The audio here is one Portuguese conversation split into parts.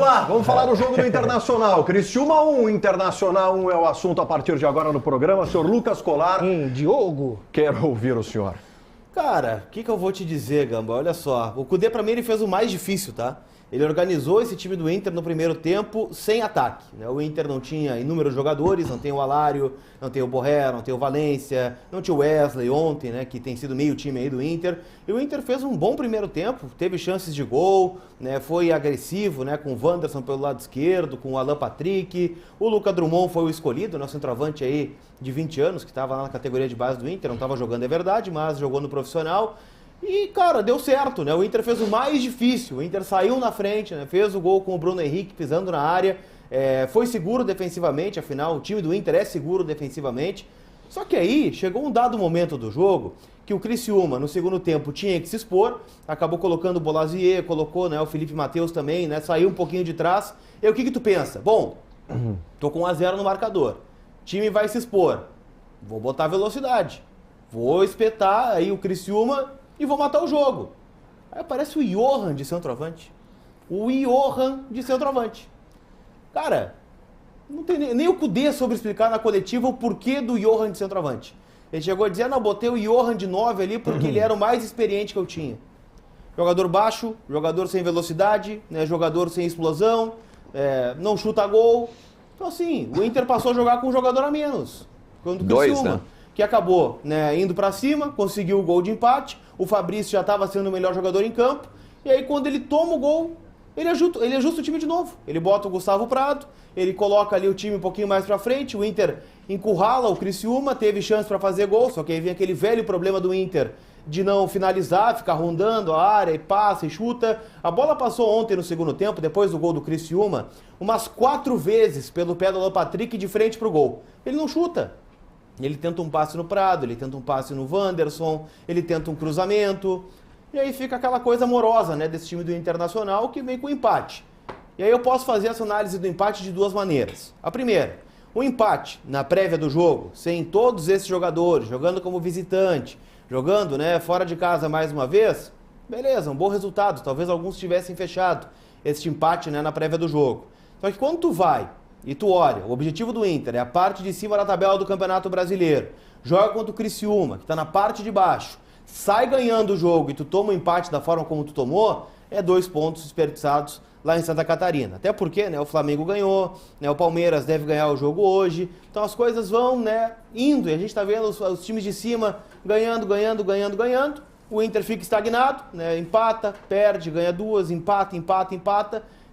Olá, vamos falar do jogo do Internacional. Criciúma 1, Internacional 1 é o assunto a partir de agora no programa. Senhor Lucas Colar. Diogo. Quero ouvir o senhor. Cara, o que eu vou te dizer, Gamba? Olha só, o Cudê pra mim ele fez o mais difícil, tá? Ele organizou esse time do Inter no primeiro tempo sem ataque, né? O Inter não tinha inúmeros jogadores, não tem o Alário, não tem o Borré, não tem o Valência, não tinha o Wesley ontem, né? Que tem sido meio time aí do Inter. E o Inter fez um bom primeiro tempo, teve chances de gol, né? Foi agressivo, né? Com o Wanderson pelo lado esquerdo, com o Alan Patrick. O Lucas Drummond foi o escolhido, nosso centroavante aí de 20 anos, que estava lá na categoria de base do Inter, não estava jogando, é verdade, mas jogou no profissional. E, cara, deu certo, né? O Inter fez o mais difícil. O Inter saiu na frente, né? Fez o gol com o Bruno Henrique pisando na área. Foi seguro defensivamente, afinal, o time do Inter é seguro defensivamente. Só que aí, chegou um dado momento do jogo que o Criciúma, no segundo tempo, tinha que se expor. Acabou colocando o Bolazier, colocou, né, o Felipe Matheus também, né? Saiu um pouquinho de trás. E aí, o que tu pensa? Bom, tô com 1-0 no marcador. O time vai se expor. Vou botar velocidade. Vou espetar aí o Criciúma e vou matar o jogo. Aí aparece o Johan de centroavante. O Johan de centroavante. Cara, não tem nem o Cudê sobre explicar na coletiva o porquê do Johan de centroavante. Ele chegou a dizer, não, botei o Johan de 9 ali porque ele era o mais experiente que eu tinha. Jogador baixo, jogador sem velocidade, né, jogador sem explosão, não chuta gol. Então assim, o Inter passou a jogar com um jogador a menos. Quando o Criciúma, né? Que acabou, né, indo pra cima, conseguiu o gol de empate, o Fabrício já estava sendo o melhor jogador em campo, e aí quando ele toma o gol, ele ajusta o time de novo. Ele bota o Gustavo Prado, ele coloca ali o time um pouquinho mais pra frente, o Inter encurrala o Criciúma, teve chance pra fazer gol, só que aí vem aquele velho problema do Inter de não finalizar, ficar rondando a área e passa e chuta. A bola passou ontem no segundo tempo, depois do gol do Criciúma, umas 4 vezes pelo pé do Alan Patrick de frente pro gol. Ele não chuta. Ele tenta um passe no Prado, ele tenta um passe no Wanderson, ele tenta um cruzamento. E aí fica aquela coisa amorosa, né, desse time do Internacional que vem com empate. E aí eu posso fazer essa análise do empate de duas maneiras. A primeira, o empate na prévia do jogo, sem todos esses jogadores, jogando como visitante, jogando, né, fora de casa mais uma vez, beleza, um bom resultado. Talvez alguns tivessem fechado esse empate, né, na prévia do jogo. Só que quando tu vai e tu olha, o objetivo do Inter é a parte de cima da tabela do Campeonato Brasileiro, joga contra o Criciúma, que está na parte de baixo, sai ganhando o jogo e tu toma o empate da forma como tu tomou, 2 pontos desperdiçados lá em Santa Catarina. Até porque, né, o Flamengo ganhou, né, o Palmeiras deve ganhar o jogo hoje, então as coisas vão, né, indo, e a gente está vendo os times de cima ganhando, o Inter fica estagnado, né, empata, perde, ganha 2, empata,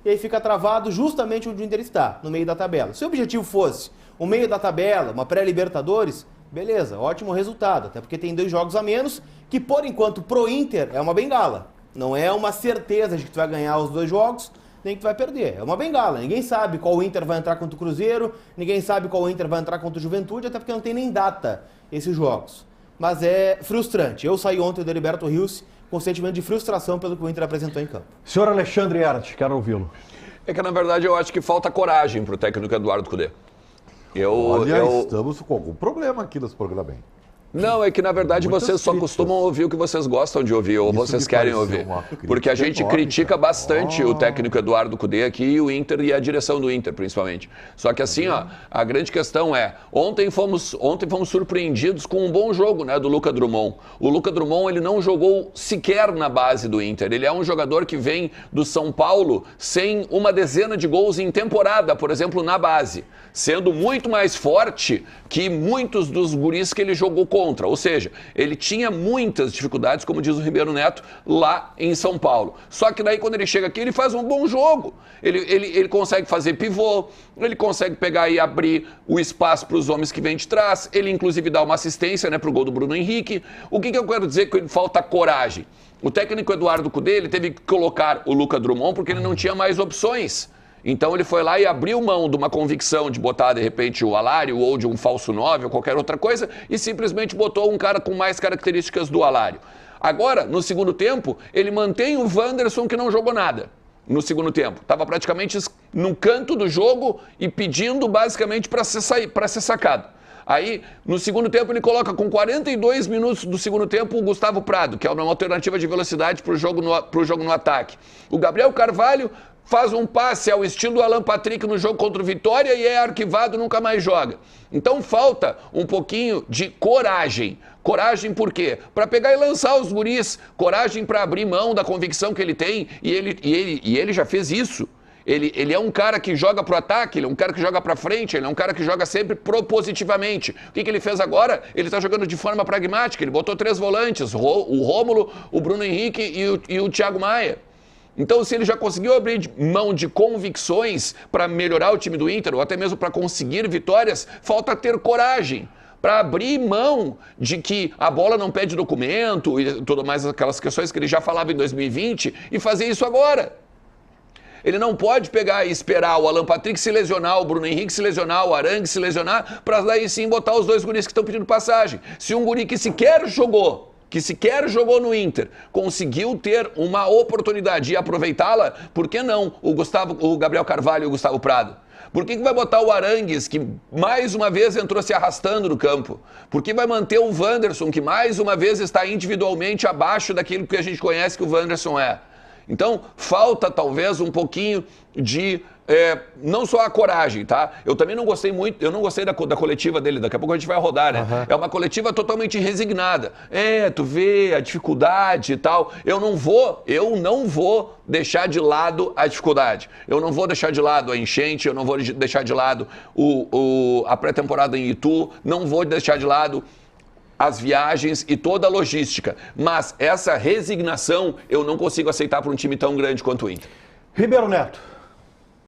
e aí fica travado justamente onde o Inter está, no meio da tabela. Se o objetivo fosse o meio da tabela, uma pré-Libertadores, beleza, ótimo resultado, até porque tem 2 jogos a menos, que por enquanto pro Inter é uma bengala. Não é uma certeza de que tu vai ganhar os 2 jogos, nem que tu vai perder. É uma bengala, ninguém sabe qual Inter vai entrar contra o Cruzeiro, ninguém sabe qual Inter vai entrar contra o Juventude, até porque não tem nem data esses jogos. Mas é frustrante. Eu saí ontem do Heriberto Rios com sentimento de frustração pelo que o Inter apresentou em campo. Senhor Alexandre Ernst, quero ouvi-lo. É que, na verdade, eu acho que falta coragem para o técnico Eduardo Cudê. Estamos com algum problema aqui nesse programa, hein? Não, é que na verdade Muitas vocês só críticas. costumam ouvir o que vocês gostam de ouvir, ou Isso vocês me querem pareceu ouvir. uma crítica Porque a gente enorme, critica cara. bastante o técnico Eduardo Cudê aqui, e o Inter e a direção do Inter, principalmente. Só que assim, ó, a grande questão é, ontem fomos surpreendidos com um bom jogo, né, do Lucas Drummond. O Lucas Drummond, ele não jogou sequer na base do Inter. Ele é um jogador que vem do São Paulo sem uma dezena de gols em temporada, por exemplo, na base, sendo muito mais forte que muitos dos guris que ele jogou contra. Ou seja, ele tinha muitas dificuldades, como diz o Ribeiro Neto, lá em São Paulo. Só que daí, quando ele chega aqui, ele faz um bom jogo. Ele consegue fazer pivô, ele consegue pegar e abrir o espaço para os homens que vêm de trás. Ele, inclusive, dá uma assistência, né, para o gol do Bruno Henrique. O que eu quero dizer que falta coragem? O técnico Eduardo Cudê, ele teve que colocar o Lucas Drummond porque ele não tinha mais opções. Então ele foi lá e abriu mão de uma convicção de botar, de repente, o Alário ou de um falso 9 ou qualquer outra coisa e simplesmente botou um cara com mais características do Alário. Agora, no segundo tempo, ele mantém o Wanderson, que não jogou nada no segundo tempo. Estava praticamente no canto do jogo e pedindo basicamente para ser sacado. Aí, no segundo tempo, ele coloca com 42 minutos do segundo tempo o Gustavo Prado, que é uma alternativa de velocidade para o jogo no ataque. O Gabriel Carvalho faz um passe ao estilo do Alan Patrick no jogo contra o Vitória e é arquivado, nunca mais joga. Então falta um pouquinho de coragem. Coragem por quê? Para pegar e lançar os guris. Coragem para abrir mão da convicção que ele tem. E ele já fez isso. Ele é um cara que joga pro ataque, ele é um cara que joga pra frente, ele é um cara que joga sempre propositivamente. O que ele fez agora? Ele tá jogando de forma pragmática. Ele botou 3 volantes, o Rômulo, o Bruno Henrique e o Thiago Maia. Então, se ele já conseguiu abrir mão de convicções para melhorar o time do Inter, ou até mesmo para conseguir vitórias, falta ter coragem para abrir mão de que a bola não pede documento e tudo mais, aquelas questões que ele já falava em 2020, e fazer isso agora. Ele não pode pegar e esperar o Alan Patrick se lesionar, o Bruno Henrique se lesionar, o Arangue se lesionar, para daí sim botar os 2 guris que estão pedindo passagem. Se um guri que sequer jogou no Inter, conseguiu ter uma oportunidade e aproveitá-la, por que não o Gabriel Carvalho e o Gustavo Prado? Por que vai botar o Arangues, que mais uma vez entrou se arrastando no campo? Por que vai manter o Wanderson, que mais uma vez está individualmente abaixo daquilo que a gente conhece que o Wanderson é? Então, falta talvez um pouquinho de, não só a coragem, tá? Eu também não gostei muito, eu não gostei da coletiva dele, daqui a pouco a gente vai rodar, né? Uhum. É uma coletiva totalmente resignada. Tu vê a dificuldade e tal. Eu não vou deixar de lado a dificuldade. Eu não vou deixar de lado a enchente, eu não vou deixar de lado a pré-temporada em Itu, não vou deixar de lado as viagens e toda a logística. Mas essa resignação eu não consigo aceitar para um time tão grande quanto o Inter. Ribeiro Neto.